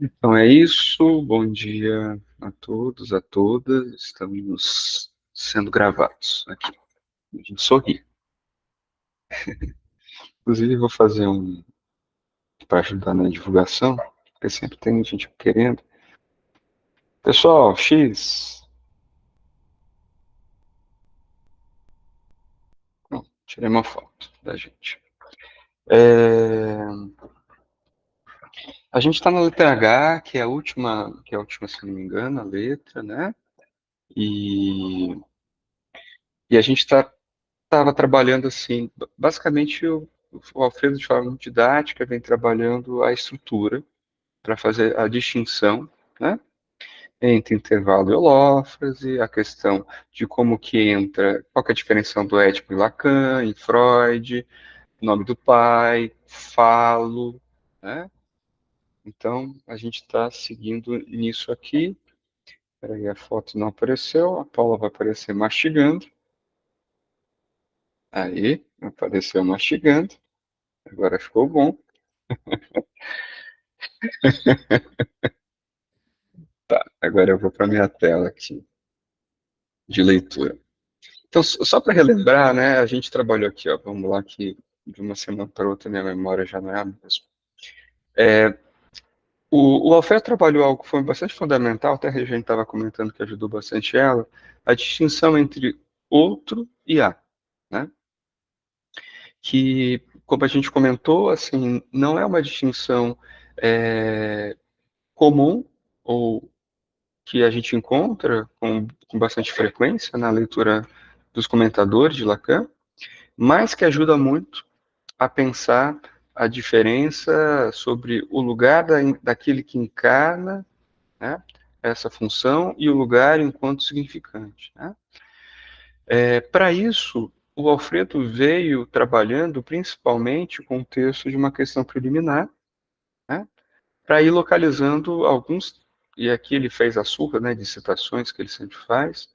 Então é isso. Bom dia a todos, a todas. Estamos sendo gravados aqui. A gente sorri. Inclusive, vou fazer um para ajudar na divulgação, porque sempre tem gente querendo. Pessoal, X. Pronto, tirei uma foto da gente. É, a gente está na letra H, que é a última, se não me engano, a letra, né? E, e a gente estava trabalhando assim, basicamente o Alfredo de forma muito didática vem trabalhando a estrutura para fazer a distinção, né, entre intervalo e holófrase, a questão de como que entra, qual que é a diferença do Édipo em Lacan, em Freud, nome do pai, falo, né? Então a gente está seguindo nisso aqui. Peraí, a foto não apareceu, a Paula vai aparecer mastigando. Aí, apareceu mastigando. Agora ficou bom. Tá, agora eu vou para minha tela aqui de leitura. Então, só para relembrar, né, a gente trabalhou aqui, ó, vamos lá que de uma semana para outra minha memória já não é a mesma. O Alfredo trabalhou algo que foi bastante fundamental, até a gente estava comentando que ajudou bastante ela, a distinção entre outro e a, né? Que, como a gente comentou, assim, não é uma distinção comum ou que a gente encontra com bastante frequência na leitura dos comentadores de Lacan, mas que ajuda muito a pensar a diferença sobre o lugar daquele que encarna, né, essa função e o lugar enquanto significante. Né? Para isso, o Alfredo veio trabalhando principalmente com o texto de uma questão preliminar, né, para ir localizando alguns, e aqui ele fez a surra, né, de citações que ele sempre faz,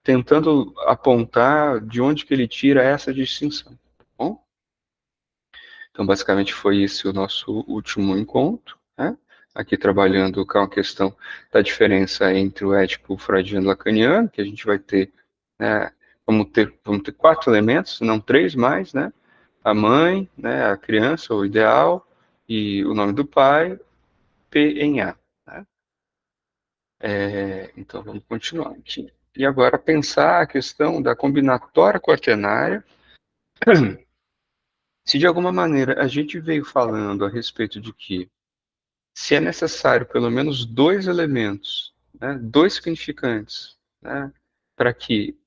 tentando apontar de onde que ele tira essa distinção. Tá bom? Então, basicamente, foi esse o nosso último encontro, né? Aqui trabalhando com a questão da diferença entre o ético freudiano e lacaniano, que a gente vai ter, né, vamos ter quatro elementos, não três mais, né? A mãe, né, a criança, o ideal, e o nome do pai, P em A. Né? Então, vamos continuar aqui. E agora pensar a questão da combinatória quaternária. Se de alguma maneira a gente veio falando a respeito de que se é necessário pelo menos dois elementos, né, dois significantes, né, para que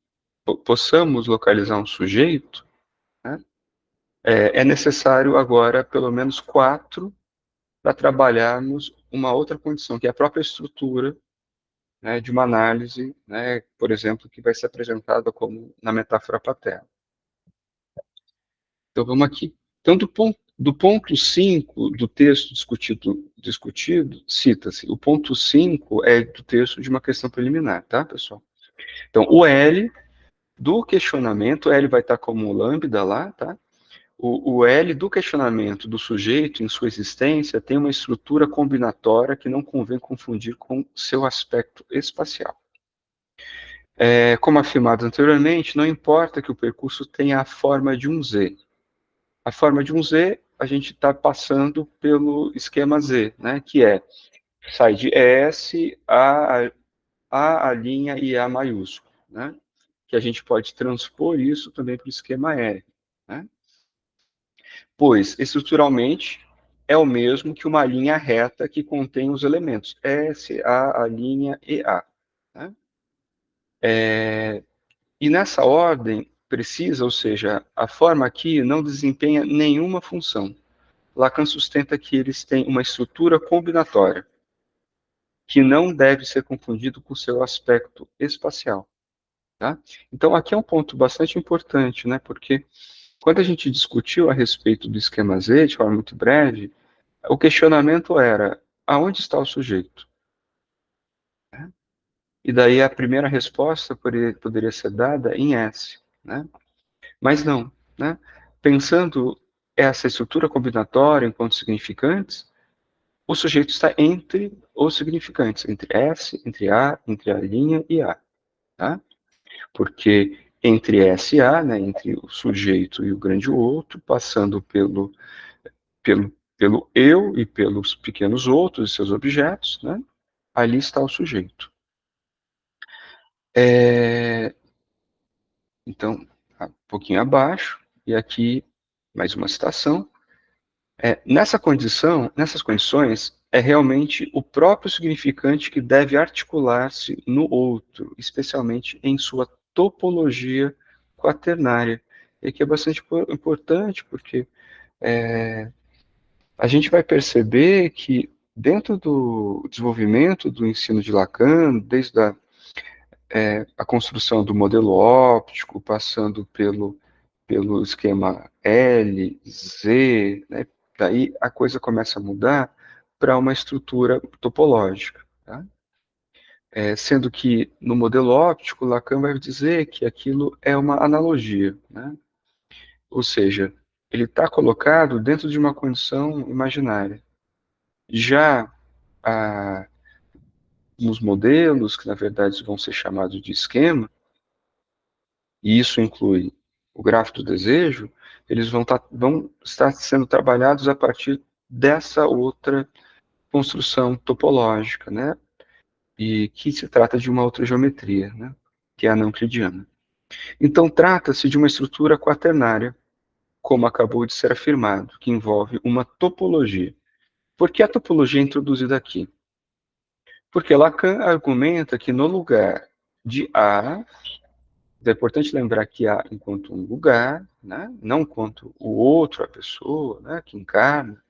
possamos localizar um sujeito, né, é necessário agora pelo menos quatro para trabalharmos uma outra condição, que é a própria estrutura, né, de uma análise, né, por exemplo, que vai ser apresentada como na metáfora paterna. Então vamos aqui. Então, do ponto 5 do texto discutido cita-se. O ponto 5 é do texto de uma questão preliminar, tá, pessoal? Então, o L do questionamento, L vai estar como lambda lá, tá? O L do questionamento do sujeito em sua existência tem uma estrutura combinatória que não convém confundir com seu aspecto espacial. Como afirmado anteriormente, não importa que o percurso tenha a forma de um Z. A forma de um Z, a gente está passando pelo esquema Z, né, que sai de S, a linha e A maiúsculo, né, que a gente pode transpor isso também para o esquema R. Né, pois, estruturalmente, é o mesmo que uma linha reta que contém os elementos S, a linha e A. Né. E nessa ordem precisa, ou seja, a forma aqui não desempenha nenhuma função. Lacan sustenta que eles têm uma estrutura combinatória, que não deve ser confundido com seu aspecto espacial. Tá? Então, aqui é um ponto bastante importante, né? Porque quando a gente discutiu a respeito do esquema Z, de forma muito breve, o questionamento era: aonde está o sujeito? Né? E daí a primeira resposta poderia ser dada em S. Né? Mas não. Né? Pensando essa estrutura combinatória enquanto significantes, o sujeito está entre os significantes, entre S, entre A e A, tá? Porque entre S e A, né, entre o sujeito e o grande outro, passando pelo eu e pelos pequenos outros e seus objetos, né, ali está o sujeito. Então, um pouquinho abaixo, e aqui mais uma citação. Nessas condições, é realmente o próprio significante que deve articular-se no outro, especialmente em sua topologia quaternária. E aqui é bastante importante, porque a gente vai perceber que dentro do desenvolvimento do ensino de Lacan, desde a construção do modelo óptico, passando pelo esquema L, Z, né? Daí a coisa começa a mudar para uma estrutura topológica. Tá? Sendo que no modelo óptico, Lacan vai dizer que aquilo é uma analogia, né? Ou seja, ele está colocado dentro de uma condição imaginária. Já nos modelos, que na verdade vão ser chamados de esquema, e isso inclui o gráfico do desejo, eles vão estar sendo trabalhados a partir dessa outra construção topológica, né? E que se trata de uma outra geometria, né? Que é a não euclidiana. Então, trata-se de uma estrutura quaternária, como acabou de ser afirmado, que envolve uma topologia. Por que a topologia é introduzida aqui? Porque Lacan argumenta que no lugar de A, é importante lembrar que A enquanto um lugar, né, não enquanto o outro, a pessoa, né, que encarna,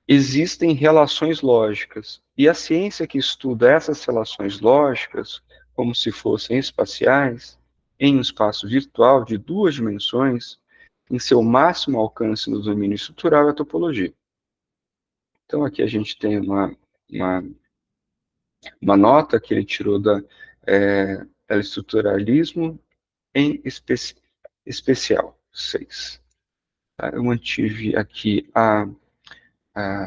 existem relações lógicas. E a ciência que estuda essas relações lógicas, como se fossem espaciais, em um espaço virtual de duas dimensões, em seu máximo alcance no domínio estrutural, é a topologia. Então, aqui a gente tem uma, uma nota que ele tirou da estruturalismo em especial 6. Tá? Eu mantive aqui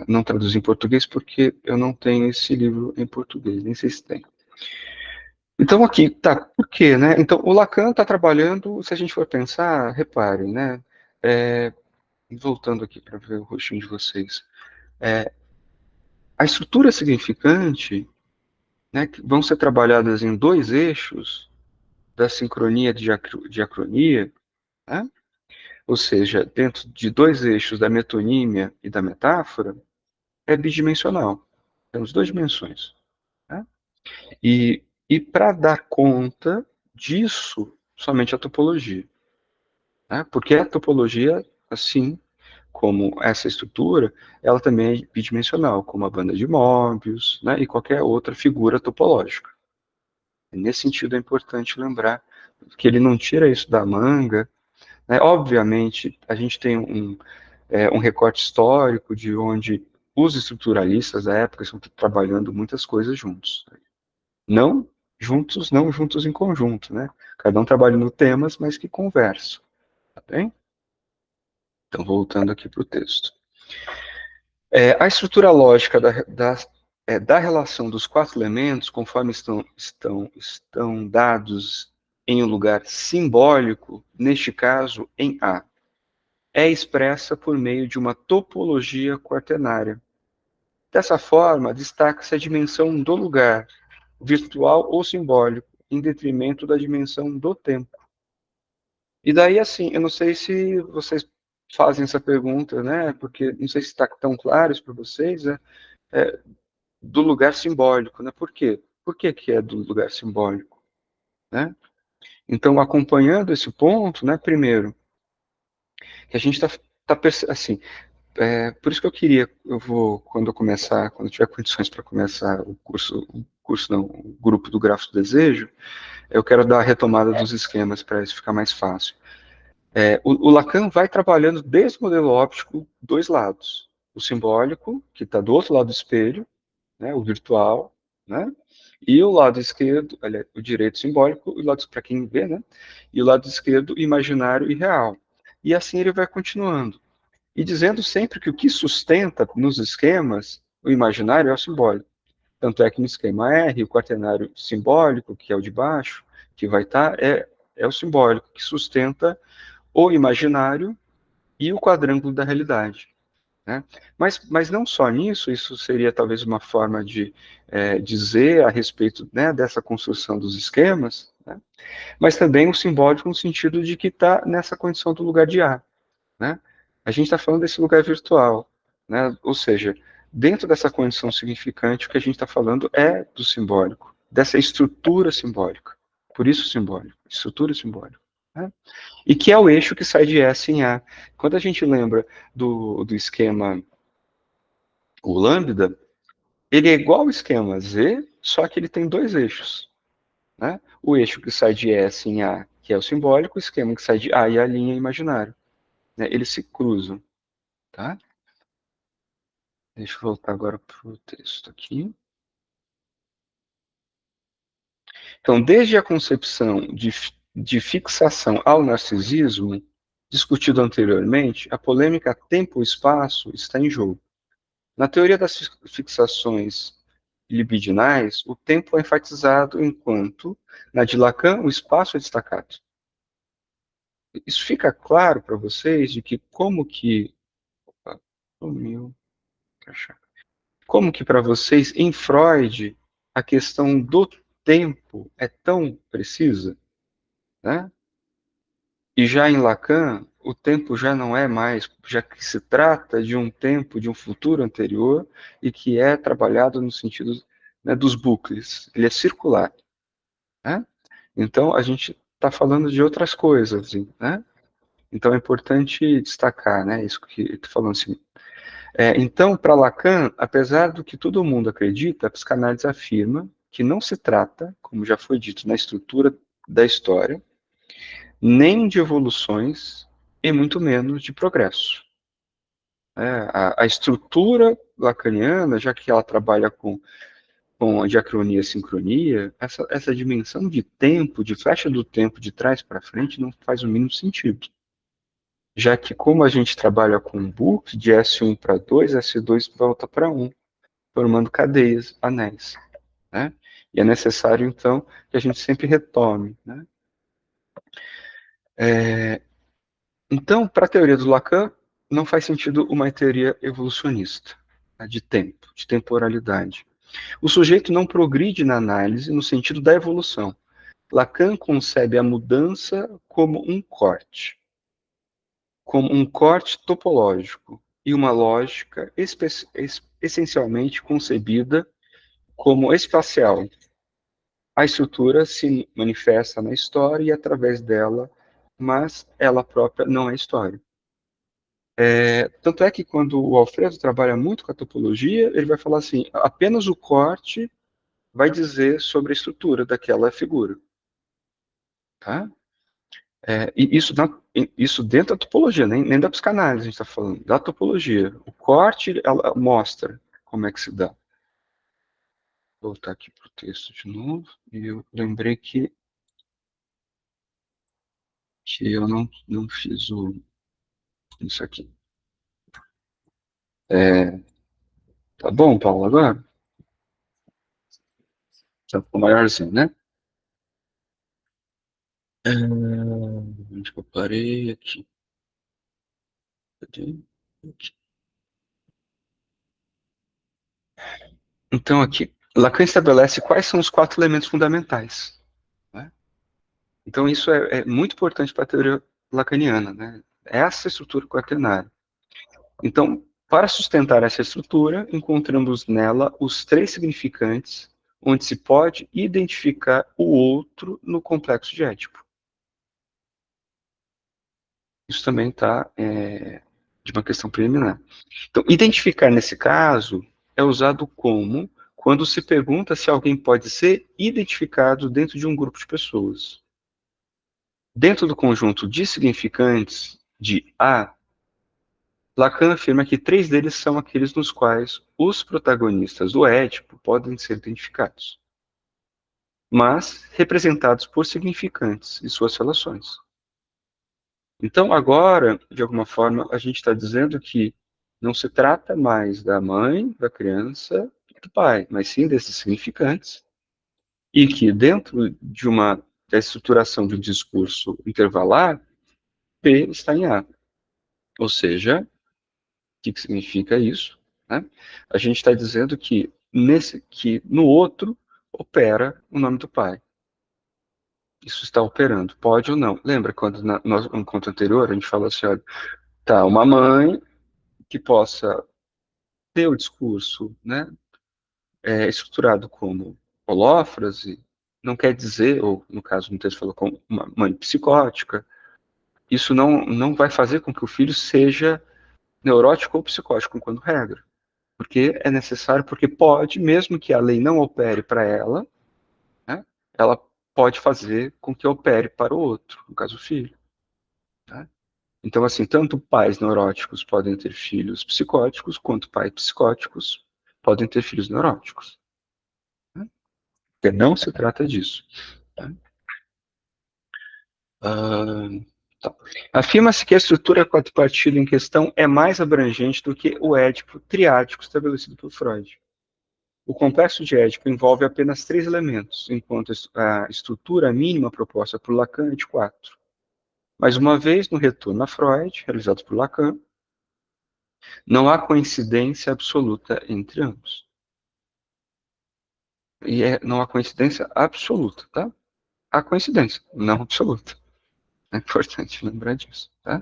não traduzi em português porque eu não tenho esse livro em português, nem sei se tem. Então aqui, tá, por quê, né? Então o Lacan está trabalhando, se a gente for pensar, reparem, né? Voltando aqui para ver o rostinho de vocês. A estrutura significante, né, que vão ser trabalhadas em dois eixos da sincronia de diacronia, né? Ou seja, dentro de dois eixos da metonímia e da metáfora, é bidimensional. Temos duas dimensões. Né? E para dar conta disso, somente a topologia. Né? Porque a topologia, assim como essa estrutura, ela também é bidimensional, como a banda de Möbius, né? E qualquer outra figura topológica. E nesse sentido é importante lembrar que ele não tira isso da manga. Né? Obviamente, a gente tem um recorte histórico de onde os estruturalistas da época estão trabalhando muitas coisas juntos. Não juntos em conjunto, né? Cada um trabalhando temas, mas que conversam, tá bem? Então, voltando aqui para o texto. A estrutura lógica da relação dos quatro elementos, conforme estão dados em um lugar simbólico, neste caso, em A, é expressa por meio de uma topologia quaternária. Dessa forma, destaca-se a dimensão do lugar, virtual ou simbólico, em detrimento da dimensão do tempo. E daí, assim, eu não sei se vocês fazem essa pergunta, né? Porque não sei se está tão claro isso para vocês, né? Do lugar simbólico, né? Por quê? Por que que é do lugar simbólico, né? Então, acompanhando esse ponto, né? Primeiro, que a gente assim, por isso que quando eu tiver condições para começar o grupo do Grafo do Desejo, eu quero dar a retomada dos esquemas para isso ficar mais fácil. O Lacan vai trabalhando desde o modelo óptico dois lados. O simbólico, que está do outro lado do espelho, né, o virtual, né, e o lado esquerdo, aliás, o direito simbólico, o lado para quem vê, né, e o lado esquerdo imaginário e real. E assim ele vai continuando. E dizendo sempre que o que sustenta nos esquemas o imaginário é o simbólico. Tanto é que no esquema R, o quaternário simbólico, que é o de baixo, que vai estar, é o simbólico, que sustenta o imaginário e o quadrângulo da realidade. Né? Mas não só nisso, isso seria talvez uma forma de dizer a respeito, né, dessa construção dos esquemas, né? Mas também o simbólico no sentido de que está nessa condição do lugar de A. Né? A gente está falando desse lugar virtual, né? Ou seja, dentro dessa condição significante, o que a gente está falando é do simbólico, dessa estrutura simbólica. Por isso simbólico, estrutura simbólica. Né? E que é o eixo que sai de S em A. Quando a gente lembra do esquema o lambda, ele é igual ao esquema Z, só que ele tem dois eixos. Né? O eixo que sai de S em A, que é o simbólico, o esquema que sai de A e a linha é imaginário. Né? Eles se cruzam. Tá? Deixa eu voltar agora para o texto aqui. Então, desde a concepção de fixação ao narcisismo, discutido anteriormente, a polêmica tempo-espaço está em jogo. Na teoria das fixações libidinais, o tempo é enfatizado enquanto, na de Lacan, o espaço é destacado. Isso fica claro para vocês de que como que... Opa, sumiu. Como que para vocês, em Freud, a questão do tempo é tão precisa, né? E já em Lacan, o tempo já não é mais, já que se trata de um tempo, de um futuro anterior, e que é trabalhado no sentido, né, dos bucles. Ele é circular. Né? Então, a gente está falando de outras coisas. Né? Então, é importante destacar, né, isso que estou falando assim. Então, para Lacan, apesar do que todo mundo acredita, a psicanálise afirma que não se trata, como já foi dito na estrutura da história, nem de evoluções e muito menos de progresso. A estrutura lacaniana, já que ela trabalha com a diacronia e sincronia, essa dimensão de tempo, de flecha do tempo de trás para frente, não faz o mínimo sentido. Já que como a gente trabalha com book, de S1 para 2, S2 volta para 1, formando cadeias, anéis. Né? E é necessário, então, que a gente sempre retome. Né? Então, para a teoria do Lacan, não faz sentido uma teoria evolucionista, né, de tempo, de temporalidade. O sujeito não progride na análise no sentido da evolução. Lacan concebe a mudança como um corte topológico e uma lógica essencialmente concebida como espacial. A estrutura se manifesta na história e através dela, mas ela própria não é história. Tanto é que quando o Alfredo trabalha muito com a topologia, ele vai falar assim, apenas o corte vai dizer sobre a estrutura daquela figura. Tá? E isso dentro da topologia, nem da psicanálise a gente está falando, da topologia. O corte, ela mostra como é que se dá. Vou voltar aqui para o texto de novo, e eu lembrei que eu não fiz isso aqui. Tá bom, Paulo, agora? Já ficou maiorzinho, né? Onde que eu parei aqui? Cadê? Aqui. Então, aqui, Lacan estabelece quais são os quatro elementos fundamentais. Né? Então, isso é muito importante para a teoria lacaniana, né? Essa estrutura quaternária. Então, para sustentar essa estrutura, encontramos nela os três significantes, onde se pode identificar o outro no complexo de Édipo. Isso também está de uma questão preliminar. Então, identificar nesse caso é usado como quando se pergunta se alguém pode ser identificado dentro de um grupo de pessoas. Dentro do conjunto de significantes de A, Lacan afirma que três deles são aqueles nos quais os protagonistas do Édipo podem ser identificados, mas representados por significantes e suas relações. Então, agora, de alguma forma, a gente está dizendo que Não se trata mais da mãe, da criança e do pai, mas sim desses significantes, e que dentro de uma da estruturação de um discurso intervalar, P está em A. Ou seja, o que significa isso? Né? A gente está dizendo que no outro opera o nome do pai. Isso está operando, pode ou não. Lembra quando no encontro anterior a gente falou assim, olha, tá, uma mãe que possa ter o discurso, né, estruturado como holófrase, não quer dizer, ou no caso no texto falou como uma mãe psicótica, isso não vai fazer com que o filho seja neurótico ou psicótico enquanto regra. Porque é necessário, porque pode, mesmo que a lei não opere para ela, né, ela pode fazer com que opere para o outro, no caso o filho. Tá? Então, assim, tanto pais neuróticos podem ter filhos psicóticos, quanto pais psicóticos podem ter filhos neuróticos. Né? Porque não se trata disso. Tá? Ah, tá. Afirma-se que a estrutura quadripartida em questão é mais abrangente do que o édipo triádico estabelecido por Freud. O complexo de Édipo envolve apenas 3 elementos, enquanto a estrutura mínima proposta por Lacan é de 4. Mais uma vez, no retorno a Freud, realizado por Lacan, não há coincidência absoluta entre ambos. Não há coincidência absoluta, tá? Há coincidência, não absoluta. É importante lembrar disso, tá?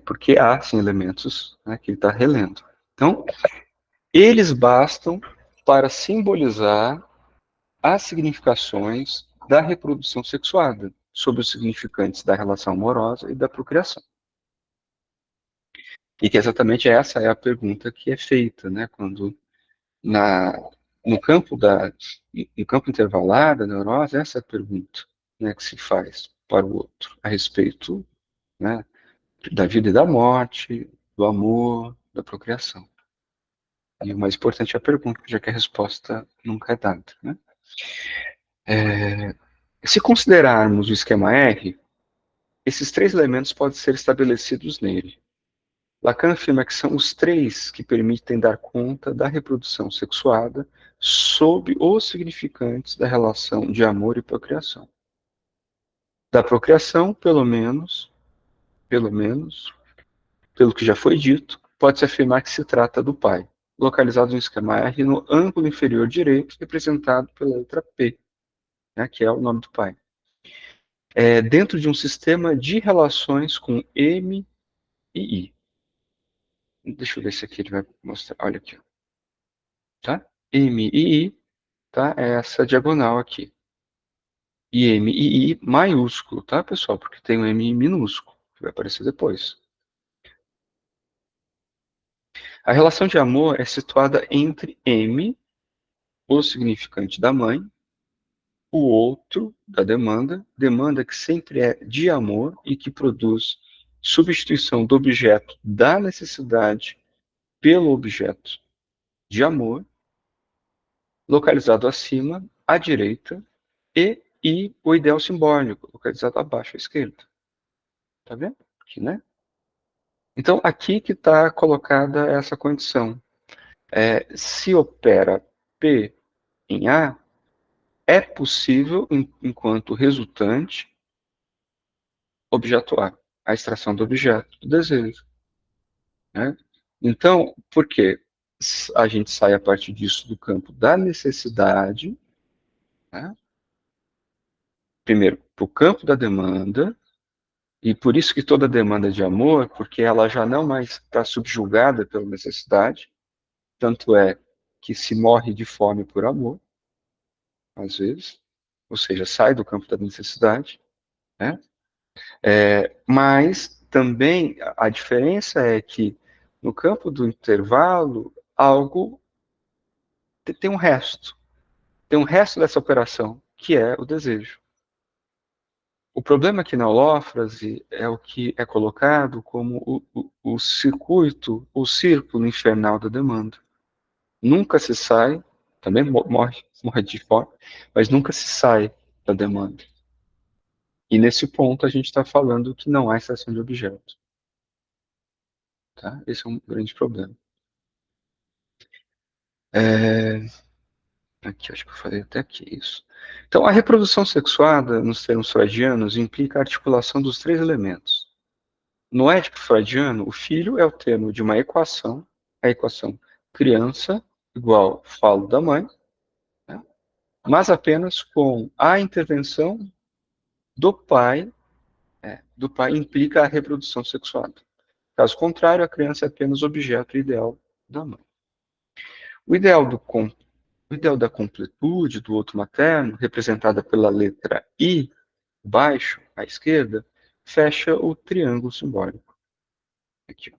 Porque há, sim, elementos, né, que ele está relendo. Então, eles bastam para simbolizar as significações da reprodução sexuada, sobre os significantes da relação amorosa e da procriação. E que exatamente essa é a pergunta que é feita, né, quando na, no campo no campo intervalar da neurose, essa é a pergunta, né, que se faz para o outro a respeito, né, da vida e da morte, do amor, da procriação. E o mais importante é a pergunta, já que a resposta nunca é dada. Né? Se considerarmos o esquema R, esses 3 elementos podem ser estabelecidos nele. Lacan afirma que são os 3 que permitem dar conta da reprodução sexuada sob os significantes da relação de amor e procriação. Da procriação, pelo que já foi dito, pode-se afirmar que se trata do pai, localizado no esquema R no ângulo inferior direito, representado pela letra P, né, que é o nome do pai. Dentro de um sistema de relações com M e I. Deixa eu ver se aqui ele vai mostrar. Olha aqui, tá? M e I, tá? É essa diagonal aqui. E M e I maiúsculo, tá, pessoal? Porque tem um M minúsculo, que vai aparecer depois. A relação de amor é situada entre M, o significante da mãe, o outro da demanda que sempre é de amor e que produz substituição do objeto da necessidade pelo objeto de amor, localizado acima, à direita, e o ideal simbólico, localizado abaixo à esquerda. Tá vendo? Aqui, né? Então, aqui que está colocada essa condição. Se opera P em A, é possível, enquanto resultante, objeto a extração do objeto do desejo. Né? Então, por quê? A gente sai a partir disso do campo da necessidade, né? Primeiro, para o campo da demanda, e por isso que toda demanda de amor, porque ela já não mais está subjugada pela necessidade, tanto é que se morre de fome por amor, às vezes, ou seja, sai do campo da necessidade, né? Mas também a diferença é que no campo do intervalo, algo tem um resto dessa operação, que é o desejo. O problema aqui na holófrase é o que é colocado como o circuito, o círculo infernal da demanda. Nunca se sai, também morre de fome, mas nunca se sai da demanda. E nesse ponto a gente está falando que não há extração de objeto. Tá? Esse é um grande problema. Aqui, acho que eu falei até aqui isso. Então, a reprodução sexuada, nos termos freudianos, implica a articulação dos três elementos. No ético freudiano, o filho é o termo de uma equação, a equação criança igual falo da mãe, né? Mas apenas com a intervenção do pai, do pai implica a reprodução sexuada. Caso contrário, a criança é apenas objeto ideal da mãe. O ideal, o ideal da completude do outro materno, representada pela letra I, baixo, à esquerda, fecha o triângulo simbólico. Aqui.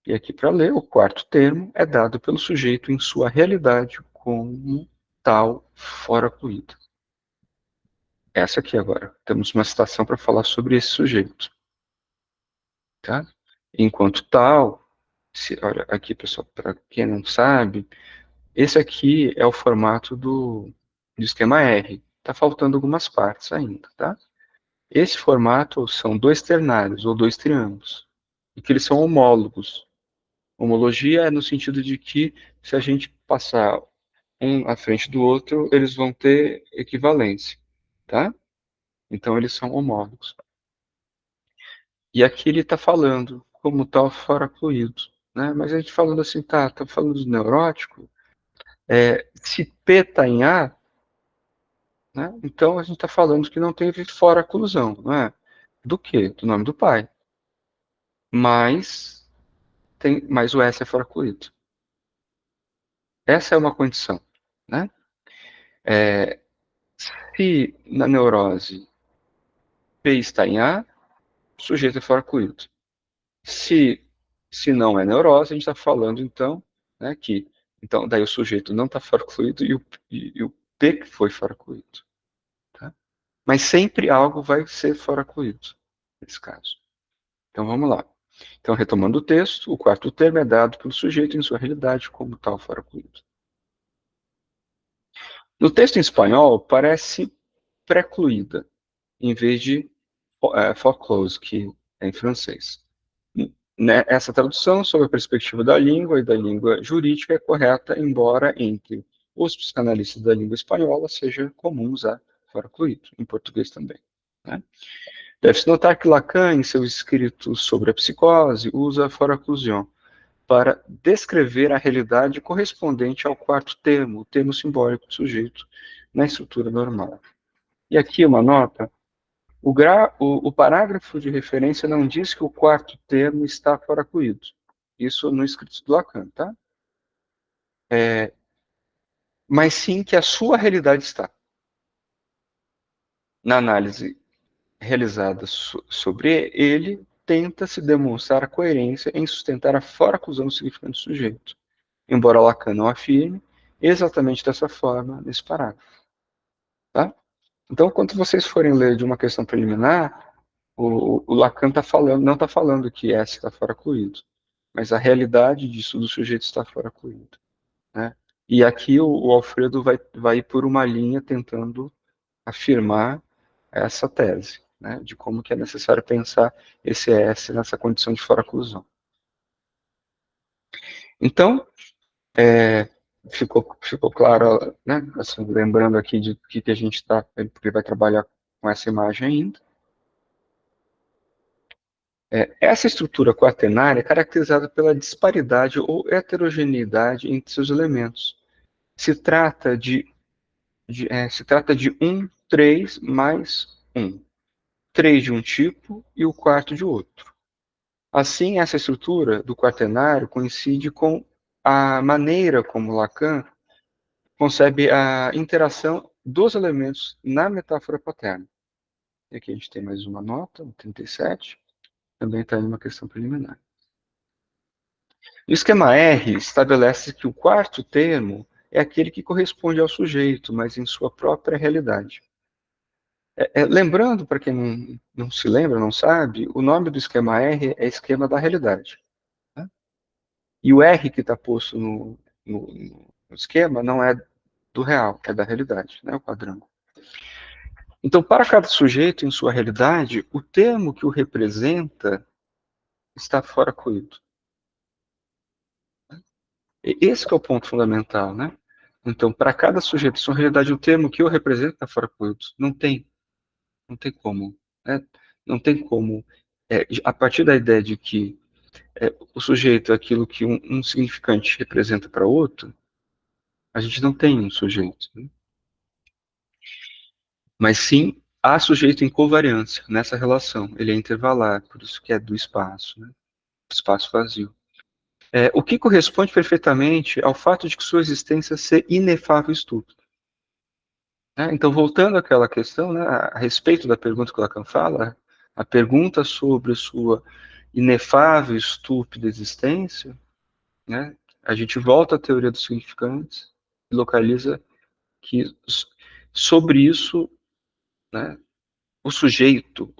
E aqui para ler, o quarto termo é dado pelo sujeito em sua realidade como tal fora fluido. Essa aqui agora. Temos uma citação para falar sobre esse sujeito. Tá? Enquanto tal, olha aqui, pessoal, para quem não sabe, esse aqui é o formato do esquema R. Está faltando algumas partes ainda, tá? Esse formato são dois ternários, ou dois triângulos, e que eles são homólogos. Homologia é no sentido de que, se a gente passar um à frente do outro, eles vão ter equivalência, tá? Então, eles são homólogos. E aqui ele está falando, como tal, fora fluido, né? Mas a gente falando assim, tá falando do neurótico, se P está em A, né? Então a gente está falando que não teve fora oclusão, não é? Do quê? Do nome do pai. Mas o S é fora ocluído. Essa é uma condição, né? Se na neurose P está em A, o sujeito é fora ocluído. Se, se não é neurose, a gente está falando então, né, que então daí o sujeito não está fora ocluído e o P que foi fora ocluído. Tá? Mas sempre algo vai ser fora ocluído, nesse caso. Então vamos lá. Então, retomando o texto, o quarto termo é dado pelo sujeito em sua realidade como tal fora fluido. No texto em espanhol, parece precluída, em vez de foreclose, que é em francês. Essa tradução, sob a perspectiva da língua e da língua jurídica, é correta, embora entre os psicanalistas da língua espanhola seja comum usar fora fluido, em português também. Né? Deve-se notar que Lacan, em seu escrito sobre a psicose, usa a foraclusion para descrever a realidade correspondente ao quarto termo, o termo simbólico do sujeito, na estrutura normal. E aqui uma nota: o parágrafo de referência não diz que o quarto termo está foracluído. Isso no escrito do Lacan, tá? Mas sim que a sua realidade está. Na análise realizada sobre ele, tenta-se demonstrar a coerência em sustentar a foraclusão do significante do sujeito, embora Lacan não afirme exatamente dessa forma nesse parágrafo. Tá? Então, quando vocês forem ler de uma questão preliminar, o Lacan não está falando que S está fora incluído, mas a realidade disso do sujeito está fora incluído. Né? E aqui o Alfredo vai ir por uma linha tentando afirmar essa tese, né, de como que é necessário pensar esse S nessa condição de fora-oclusão. Então, ficou claro, né, assim, lembrando aqui de que a gente porque vai trabalhar com essa imagem ainda. Essa estrutura quaternária é caracterizada pela disparidade ou heterogeneidade entre seus elementos. Se trata de 3 mais 1. 3 de um tipo e o quarto de outro. Assim, essa estrutura do quaternário coincide com a maneira como Lacan concebe a interação dos elementos na metáfora paterna. E aqui a gente tem mais uma nota, 37, também está em uma questão preliminar. O esquema R estabelece que o quarto termo é aquele que corresponde ao sujeito, mas em sua própria realidade. Lembrando, para quem não se lembra, não sabe, o nome do esquema R é esquema da realidade. Tá? E o R que está posto no esquema não é do real, é da realidade, né, o quadrângulo. Então, para cada sujeito em sua realidade, o termo que o representa está fora coído. Esse que é o ponto fundamental, né? Então, para cada sujeito, na realidade, o termo que eu represento está fora fluido. Não tem como, né? Não tem como. A partir da ideia de que o sujeito é aquilo que um significante representa para outro, a gente não tem um sujeito, né? Mas sim há sujeito em covariância nessa relação. Ele é intervalar, por isso que é do espaço, né? Espaço vazio. O que corresponde perfeitamente ao fato de que sua existência ser inefável estúpido. Então, voltando àquela questão, né, a respeito da pergunta que o Lacan fala, a pergunta sobre sua inefável, estúpida existência, né, a gente volta à teoria dos significantes e localiza que sobre isso, né, o sujeito,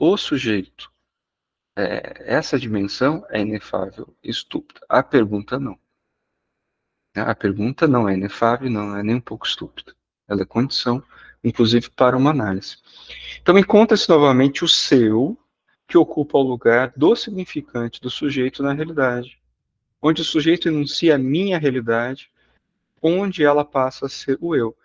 essa dimensão é inefável, estúpida. A pergunta não. A pergunta não é inefável, não é nem um pouco estúpida. Ela é condição, inclusive, para uma análise. Então, encontra-se novamente o seu, que ocupa o lugar do significante do sujeito na realidade, onde o sujeito enuncia a minha realidade, onde ela passa a ser o eu.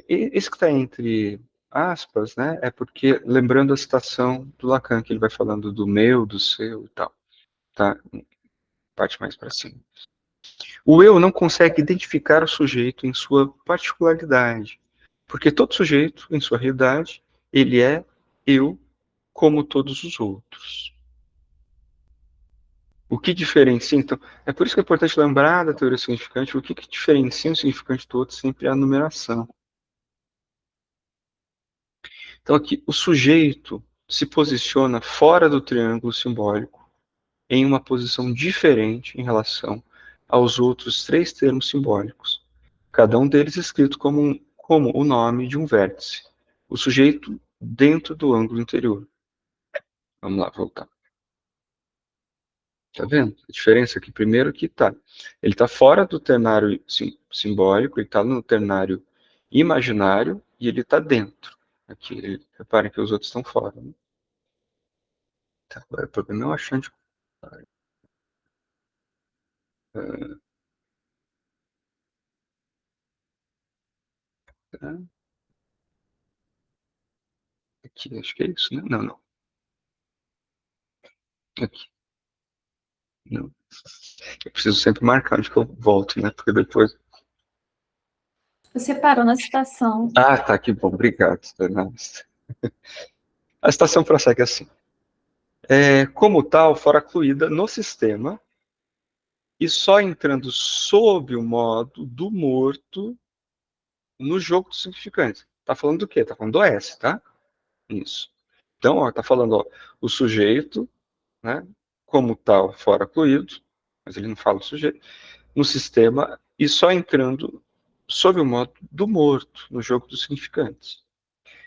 Esse que está entre aspas, né, é porque, lembrando a citação do Lacan, que ele vai falando do meu, do seu e tal, tá? Parte mais para cima. O eu não consegue identificar o sujeito em sua particularidade, porque todo sujeito, em sua realidade, ele é eu como todos os outros. O que diferencia, então, é por isso que é importante lembrar da teoria significante, o que diferencia um significante do outro sempre é a numeração. Então, aqui, o sujeito se posiciona fora do triângulo simbólico, em uma posição diferente em relação aos outros três termos simbólicos, cada um deles escrito como o nome de um vértice, o sujeito dentro do ângulo interior. Vamos lá, voltar. Tá vendo? A diferença aqui, primeiro que tá. Ele está fora do ternário simbólico, ele está no ternário imaginário e ele está dentro. Aqui, reparem que os outros estão fora. Né? Tá, agora o problema é o achante. Tá, aqui, acho que é isso, né? Não, não. Aqui, não. Eu preciso sempre marcar onde que eu volto, né? Porque depois. Você parou na citação. Ah, tá, que bom, obrigado. A citação prossegue assim. Como tal, fora incluída no sistema e só entrando sob o modo do morto no jogo dos significantes. Tá falando do quê? Tá falando do S, tá? Isso. Então, ó, tá falando, ó, o sujeito, né, como tal, fora incluído, mas ele não fala o sujeito, no sistema e só entrando sob o modo do morto no jogo dos significantes.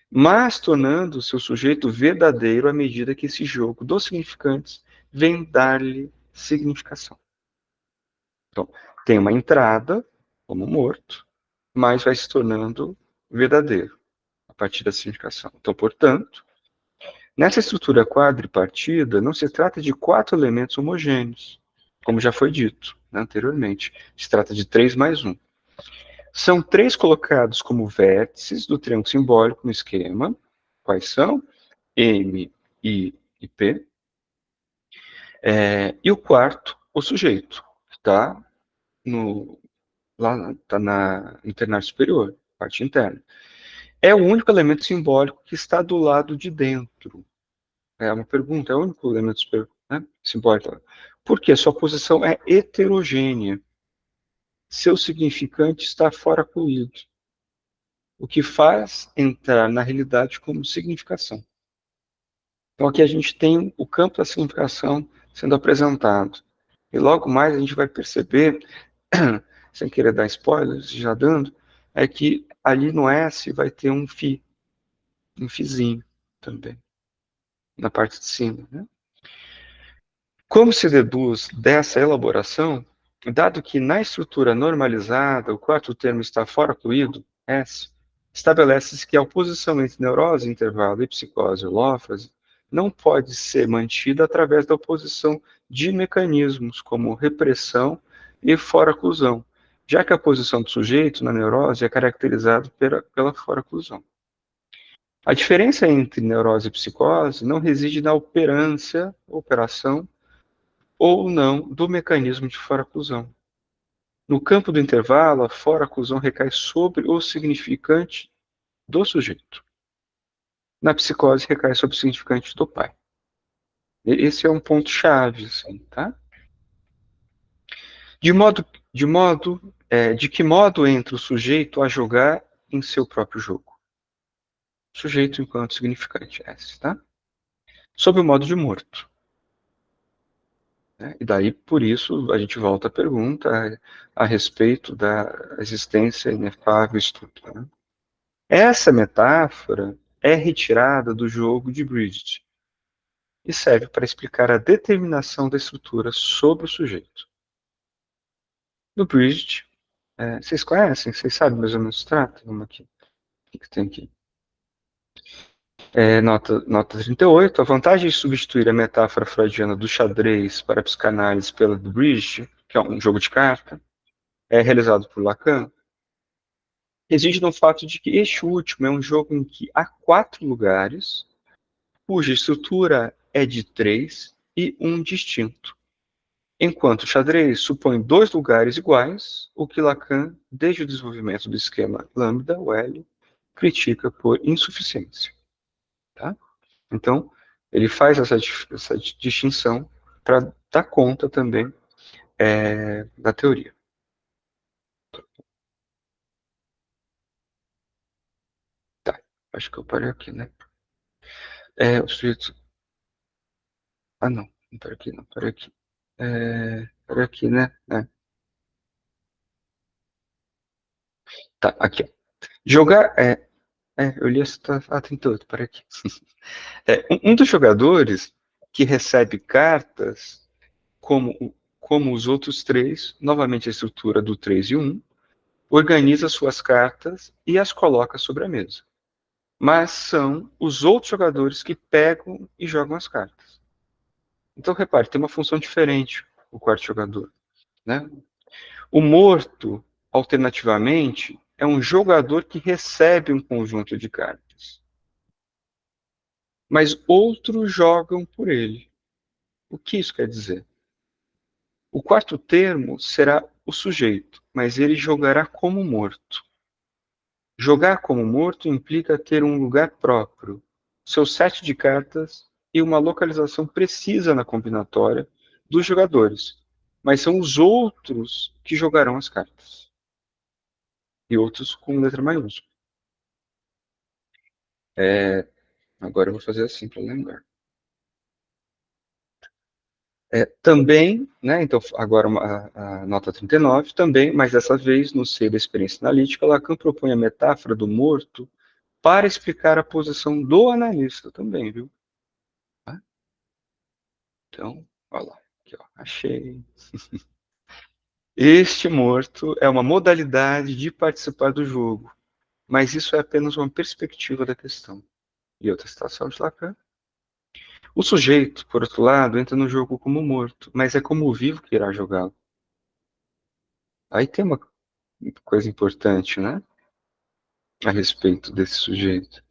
Mas tornando o seu sujeito verdadeiro à medida que esse jogo dos significantes vem dar-lhe significação. Então, tem uma entrada, como morto, mas vai se tornando verdadeiro a partir da significação. Então, portanto, nessa estrutura quadripartida, não se trata de quatro elementos homogêneos, como já foi dito, né, anteriormente. Se trata de 3 mais 1. São 3 colocados como vértices do triângulo simbólico no esquema. Quais são? M, I e P. E o quarto, o sujeito, que está lá tá no ternário superior, parte interna. É o único elemento simbólico que está do lado de dentro. É uma pergunta, é o único elemento simbólico. Porque sua posição é heterogênea. Seu significante está fora incluído. O que faz entrar na realidade como significação. Então aqui a gente tem o campo da significação sendo apresentado. E logo mais a gente vai perceber, sem querer dar spoilers, já dando, é que ali no S vai ter um fizinho também, na parte de cima. Né? Como se deduz dessa elaboração, dado que na estrutura normalizada o quarto termo está fora incluído, S, estabelece-se que a oposição entre neurose, intervalo e psicose holófrase não pode ser mantida através da oposição de mecanismos como repressão e fora-oclusão, já que a posição do sujeito na neurose é caracterizada pela fora-oclusão. A diferença entre neurose e psicose não reside na operação ou não do mecanismo de fora-oclusão. No campo do intervalo, a fora-oclusão recai sobre o significante do sujeito. Na psicose, recai sobre o significante do pai. Esse é um ponto chave, assim, tá? De que modo entra o sujeito a jogar em seu próprio jogo? Sujeito enquanto significante S, tá? Sob o modo de morto. Né? E daí, por isso, a gente volta à pergunta a respeito da existência inefável estúpida. Né? Essa metáfora é retirada do jogo de Bridget e serve para explicar a determinação da estrutura sobre o sujeito. No Bridget, vocês conhecem? Vocês sabem mais ou menos o que se trata? Vamos aqui. O que tem aqui? Nota 38. A vantagem de substituir a metáfora freudiana do xadrez para a psicanálise pela do Bridget, que é um jogo de carta, realizado por Lacan, reside no fato de que este último é um jogo em que há 4 lugares, cuja estrutura é de 3 e um distinto, enquanto o xadrez supõe 2 lugares iguais, o que Lacan, desde o desenvolvimento do esquema lambda, o L, critica por insuficiência. Tá? Então, ele faz essa distinção para dar conta também da teoria. Tá, acho que eu parei aqui, né? O sujeito... Ah, não, não parei aqui, não, parei aqui. Parei aqui, né? Tá, aqui, ó. Jogar... eu li essa... Ah, 38, parei aqui. Um dos jogadores que recebe cartas como os outros três, novamente a estrutura do 3 e 1, organiza suas cartas e as coloca sobre a mesa. Mas são os outros jogadores que pegam e jogam as cartas. Então, repare, tem uma função diferente o quarto jogador. Né? O morto, alternativamente, é um jogador que recebe um conjunto de cartas. Mas outros jogam por ele. O que isso quer dizer? O quarto termo será o sujeito, mas ele jogará como morto. Jogar como morto implica ter um lugar próprio, seu set de cartas e uma localização precisa na combinatória dos jogadores, mas são os outros que jogarão as cartas. E outros com letra maiúscula. Agora eu vou fazer assim para lembrar. Também, né, então agora a nota 39, também, mas dessa vez, no seio da experiência analítica, Lacan propõe a metáfora do morto para explicar a posição do analista também, viu? Tá? Então, olha lá, aqui, ó, achei. Este morto é uma modalidade de participar do jogo, mas isso é apenas uma perspectiva da questão. E outra citação de Lacan. O sujeito, por outro lado, entra no jogo como morto, mas é como o vivo que irá jogá-lo. Aí tem uma coisa importante, né? A respeito desse sujeito.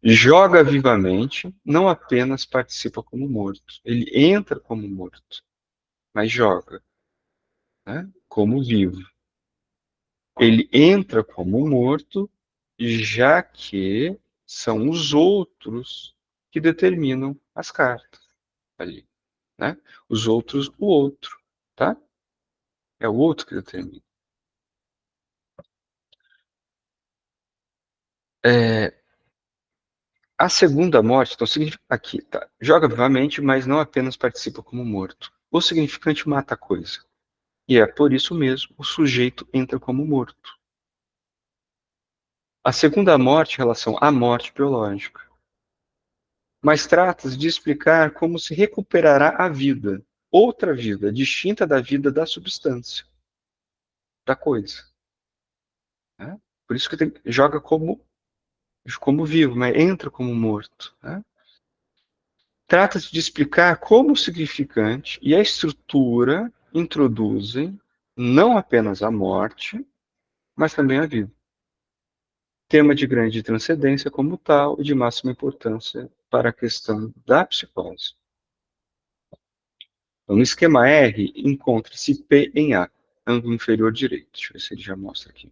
Joga vivamente, não apenas participa como morto. Ele entra como morto, mas joga, né? Como vivo. Ele entra como morto, já que são os outros que determinam as cartas ali, né? Os outros, o outro, tá? É o outro que determina. A segunda morte, então, significa aqui, tá? Joga vivamente, mas não apenas participa como morto. O significante mata a coisa. E é por isso mesmo o sujeito entra como morto. A segunda morte em relação à morte biológica. Mas trata-se de explicar como se recuperará a vida, outra vida, distinta da vida da substância, da coisa. Né? Por isso que joga como vivo, mas entra como morto. Né? Trata-se de explicar como o significante e a estrutura introduzem não apenas a morte, mas também a vida. Tema de grande transcendência como tal e de máxima importância para a questão da psicose. Então, no esquema R, encontra-se P em A, ângulo inferior direito. Deixa eu ver se ele já mostra aqui.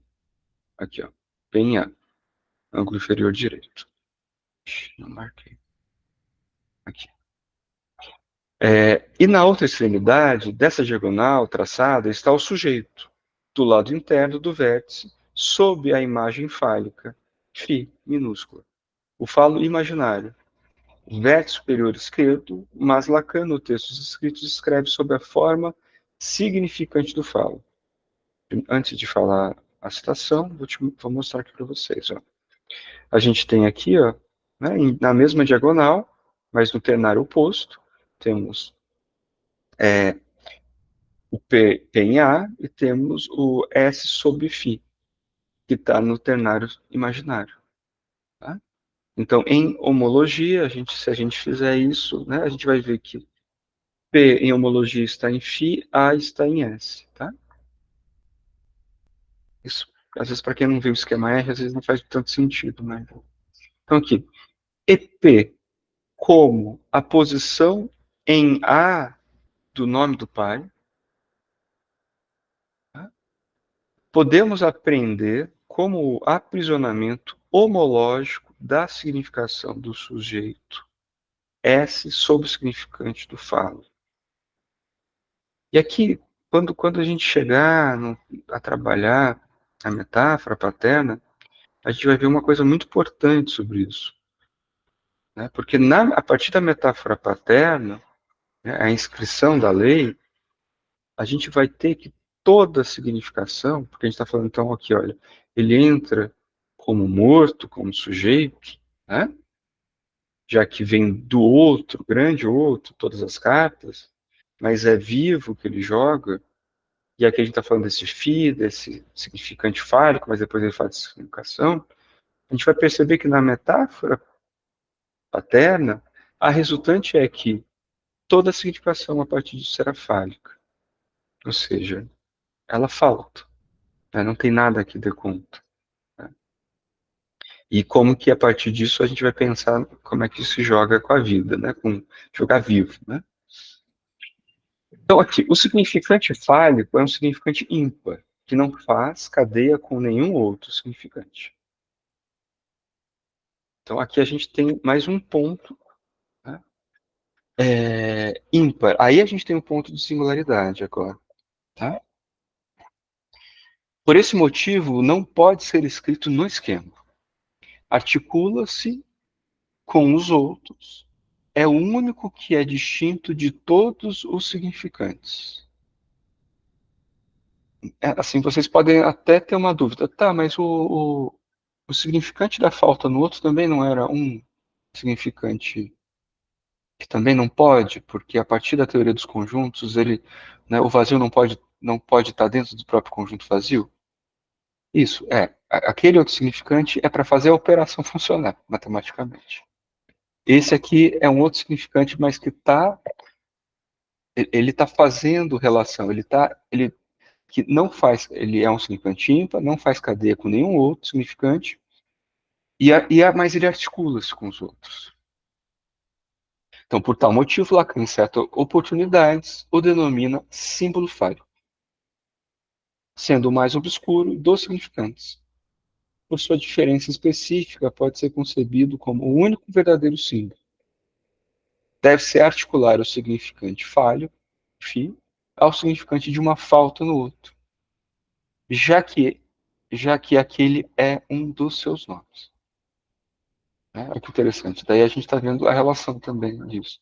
Aqui, ó. P em A, ângulo inferior direito. Não marquei. Aqui. E na outra extremidade dessa diagonal traçada está o sujeito, do lado interno do vértice, sob a imagem fálica, φ, minúscula. O falo imaginário. Vértice superior esquerdo, mas Lacan, no textos escritos, escreve sob a forma significante do falo. Antes de falar a citação, vou mostrar aqui para vocês. Ó. A gente tem aqui, ó, né, na mesma diagonal, mas no ternário oposto, temos o P em A e temos o S sob φ, que está no ternário imaginário. Tá? Então, em homologia, se a gente fizer isso, né, a gente vai ver que P em homologia está em φ, A está em S. Tá? Isso, às vezes, para quem não viu o esquema R, às vezes não faz tanto sentido. Né? Então, aqui, EP como a posição em A do nome do pai, tá? Podemos aprender como o aprisionamento homológico da significação do sujeito S sob o significante do falo. E aqui, quando a gente chegar a trabalhar a metáfora paterna, a gente vai ver uma coisa muito importante sobre isso. Né? Porque a partir da metáfora paterna, né, a inscrição da lei, a gente vai ter que toda a significação, porque a gente está falando então aqui, olha, ele entra como morto, como sujeito, né? Já que vem do outro, grande outro, todas as cartas, mas é vivo que ele joga, e aqui a gente está falando desse fi, desse significante fálico, mas depois ele fala de significação, a gente vai perceber que na metáfora paterna, a resultante é que toda a significação a partir disso será fálica. Ou seja, ela falta. Né? Não tem nada que dê conta. Né? E como que a partir disso a gente vai pensar como é que isso se joga com a vida, né? Com jogar vivo. Né? Então aqui, o significante fálico é um significante ímpar, que não faz cadeia com nenhum outro significante. Então aqui a gente tem mais um ponto, né? Ímpar. Aí a gente tem um ponto de singularidade agora. Tá? Por esse motivo, não pode ser escrito no esquema. Articula-se com os outros. É o único que é distinto de todos os significantes. Assim, vocês podem até ter uma dúvida. Tá, mas o significante da falta no outro também não era um significante que também não pode, porque a partir da teoria dos conjuntos, né, o vazio não pode estar dentro do próprio conjunto vazio? Isso, aquele outro significante é para fazer a operação funcionar matematicamente. Esse aqui é um outro significante, mas ele está fazendo relação, que não faz, ele é um significante ímpar, não faz cadeia com nenhum outro significante, mas ele articula-se com os outros. Então, por tal motivo, Lacan, em certas oportunidades, o denomina símbolo fálico, sendo o mais obscuro dos significantes. Por sua diferença específica, pode ser concebido como o único verdadeiro símbolo. Deve-se articular o significante falho, φ, ao significante de uma falta no outro, já que aquele é um dos seus nomes. Olha que interessante. Daí a gente está vendo a relação também disso.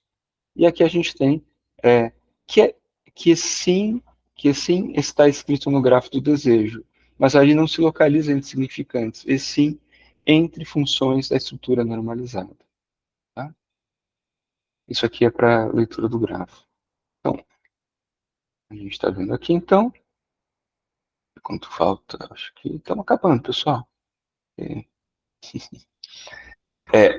E aqui a gente tem que, que sim está escrito no grafo do desejo, mas ali não se localiza entre significantes, e sim entre funções da estrutura normalizada. Tá? Isso aqui é para leitura do grafo. Então, a gente está vendo aqui, então, quanto falta? Acho que estamos acabando, pessoal.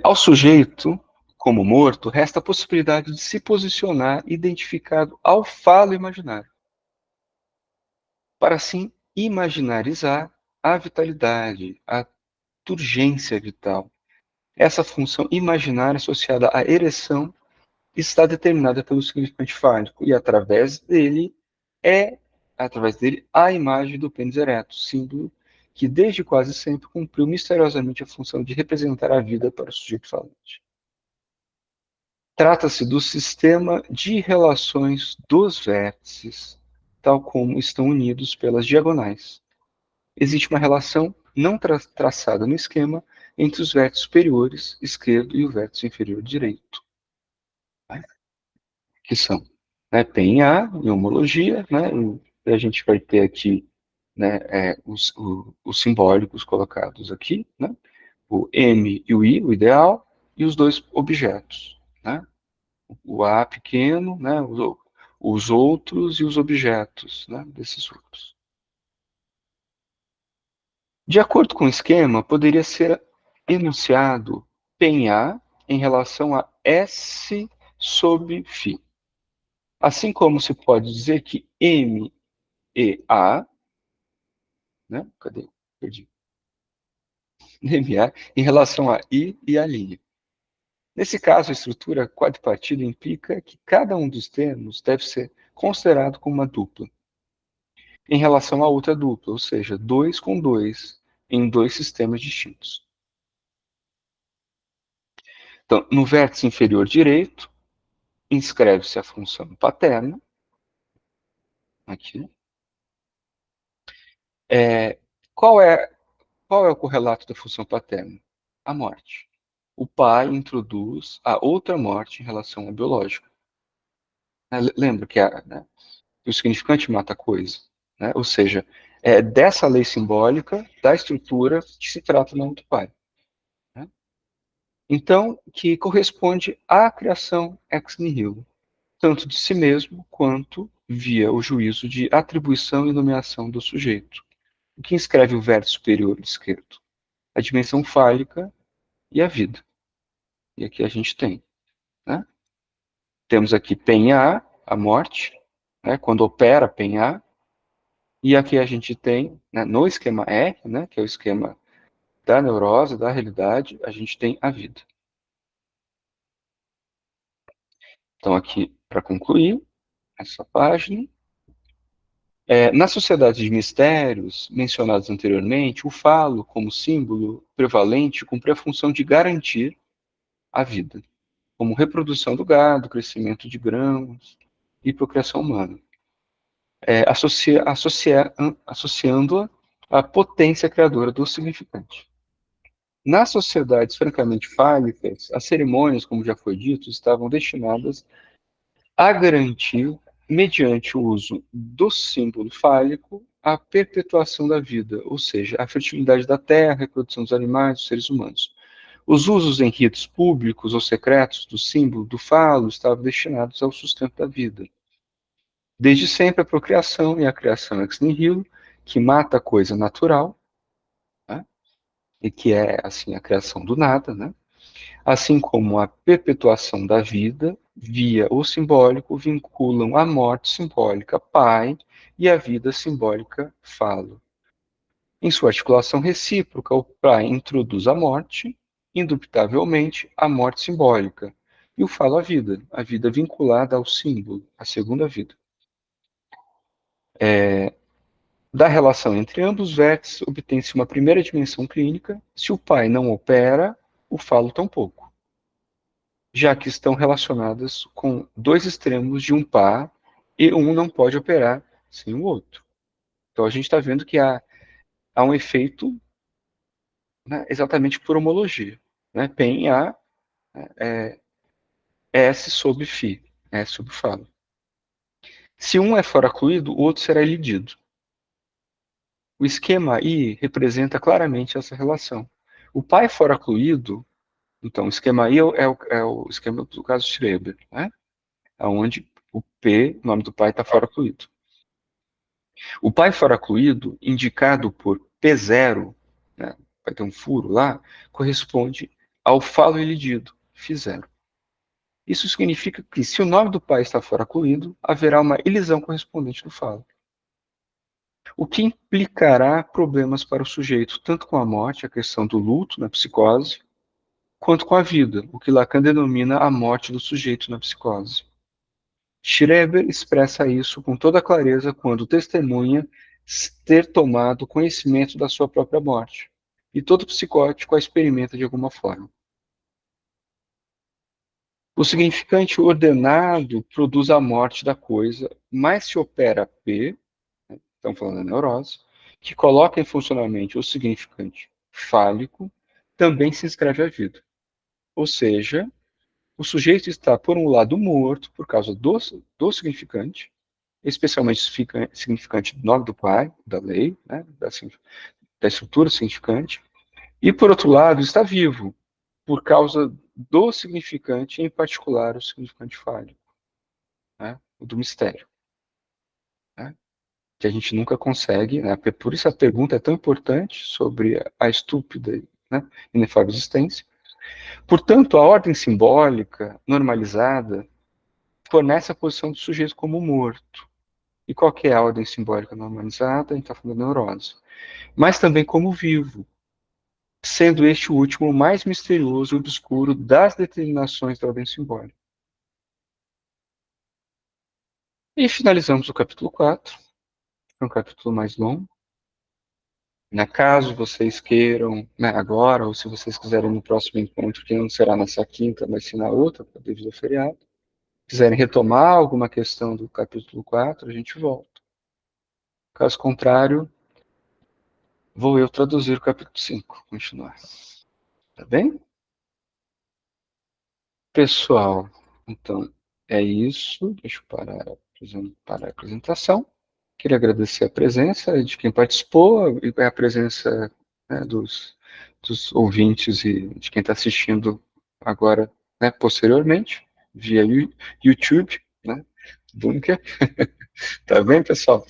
Ao sujeito, como morto, resta a possibilidade de se posicionar identificado ao falo imaginário. para assim imaginarizar a vitalidade, a turgência vital. Essa função imaginária associada à ereção está determinada pelo significante fálico e através dele, a imagem do pênis ereto, símbolo que desde quase sempre cumpriu misteriosamente a função de representar a vida para o sujeito falante. Trata-se do sistema de relações dos vértices, tal como estão unidos pelas diagonais. Existe uma relação não traçada no esquema entre os vértices superiores esquerdo e o vértice inferior direito, né? Que são, né, P em A, em homologia, né, e a gente vai ter aqui, né, os simbólicos colocados aqui, né, o M e o I, o ideal, e os dois objetos, né, o A pequeno, né, os outros e os objetos, né, desses outros. De acordo com o esquema, poderia ser enunciado P em A em relação a S sob φ. Assim como se pode dizer que M e A, né? Cadê? Perdi. MA em relação a I e a linha. Nesse caso, a estrutura quadripartida implica que cada um dos termos deve ser considerado como uma dupla em relação à outra dupla, ou seja, 2 com 2 em dois sistemas distintos. Então, no vértice inferior direito, inscreve-se a função paterna, aqui. É, qual é o correlato da função paterna? A morte. O pai introduz a outra morte em relação ao biológico. Lembra que, né, que o significante mata a coisa, né? Ou seja, é dessa lei simbólica, da estrutura, que se trata o nome do pai, né? Então, que corresponde à criação ex nihilo, tanto de si mesmo quanto via o juízo de atribuição e nomeação do sujeito, o que inscreve o vértice superior esquerdo, a dimensão fálica e a vida. E aqui a gente tem, né? Temos aqui penhar, a morte, né? Quando opera penhar, e aqui a gente tem, né, no esquema R, né, que é o esquema da neurose, da realidade, a gente tem a vida. Então aqui, para concluir essa página, nas sociedades de mistérios mencionadas anteriormente, o falo, como símbolo prevalente, cumpre a função de garantir a vida, como reprodução do gado, crescimento de grãos e procriação humana, associando-a à potência criadora do significante. Nas sociedades francamente fálicas, as cerimônias, como já foi dito, estavam destinadas a garantir, mediante o uso do símbolo fálico, a perpetuação da vida, ou seja, a fertilidade da terra, a reprodução dos animais, dos seres humanos. Os usos em ritos públicos ou secretos do símbolo do falo estavam destinados ao sustento da vida. Desde sempre, a procriação e a criação ex nihilo, que mata a coisa natural, né, e que é, assim, a criação do nada, né, assim como a perpetuação da vida, via o simbólico, vinculam a morte simbólica pai e a vida simbólica falo. Em sua articulação recíproca, o pai introduz a morte, indubitavelmente a morte simbólica, e o falo a vida vinculada ao símbolo, a segunda vida. Da relação entre ambos os vértices, obtém-se uma primeira dimensão clínica. Se o pai não opera, o falo tampouco, já que estão relacionadas com dois extremos de um par e um não pode operar sem o outro. Então a gente está vendo que há um efeito, né, exatamente por homologia, né? P em A, é, S sobre φ, S sobre falo. Se um é foracluído, o outro será elidido. O esquema I representa claramente essa relação. O pai foracluído, então, o esquema I é o esquema do caso Schreber, né? Onde o P, o nome do pai, está foracluído. O pai foracluído, indicado por P0, né, vai ter um furo lá, corresponde ao falo elidido, φ0. Isso significa que, se o nome do pai está foracluído, haverá uma elisão correspondente do falo. o que implicará problemas para o sujeito, tanto com a morte, a questão do luto na psicose, quanto com a vida, o que Lacan denomina a morte do sujeito na psicose. Schreber expressa isso com toda clareza quando testemunha ter tomado conhecimento da sua própria morte, e todo psicótico a experimenta de alguma forma. O significante ordenado produz a morte da coisa, mas se opera P, estamos falando da neurose, que coloca em funcionamento o significante fálico, também se inscreve a vida. Ou seja, o sujeito está, por um lado, morto por causa do significante, especialmente significante do nome do pai, da lei, né, da estrutura significante, e, por outro lado, está vivo por causa do significante, em particular o significante fálico, né, o do mistério, né, que a gente nunca consegue, né, por isso a pergunta é tão importante sobre a estúpida, né, inefável existência. Portanto, a ordem simbólica normalizada fornece a posição do sujeito como morto. E qual que é a ordem simbólica normalizada? A gente está falando da neurose. Mas também como vivo, sendo este o último o mais misterioso e obscuro das determinações da ordem simbólica. E finalizamos o capítulo 4, que é um capítulo mais longo. Caso vocês queiram, né, agora, ou se vocês quiserem no próximo encontro, que não será nessa quinta, mas sim na outra, devido ao feriado, quiserem retomar alguma questão do capítulo 4, a gente volta. Caso contrário, vou eu traduzir o capítulo 5, continuar. Tá bem? Pessoal, então, é isso. Deixa eu parar a apresentação. Queria agradecer a presença de quem participou e a presença, né, dos ouvintes e de quem está assistindo agora, né, posteriormente, via YouTube, né, Bunker. Tá bem, pessoal?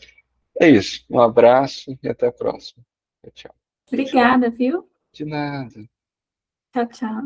É isso. Um abraço e até a próxima. Tchau. Obrigada, viu? De nada. Tchau, tchau.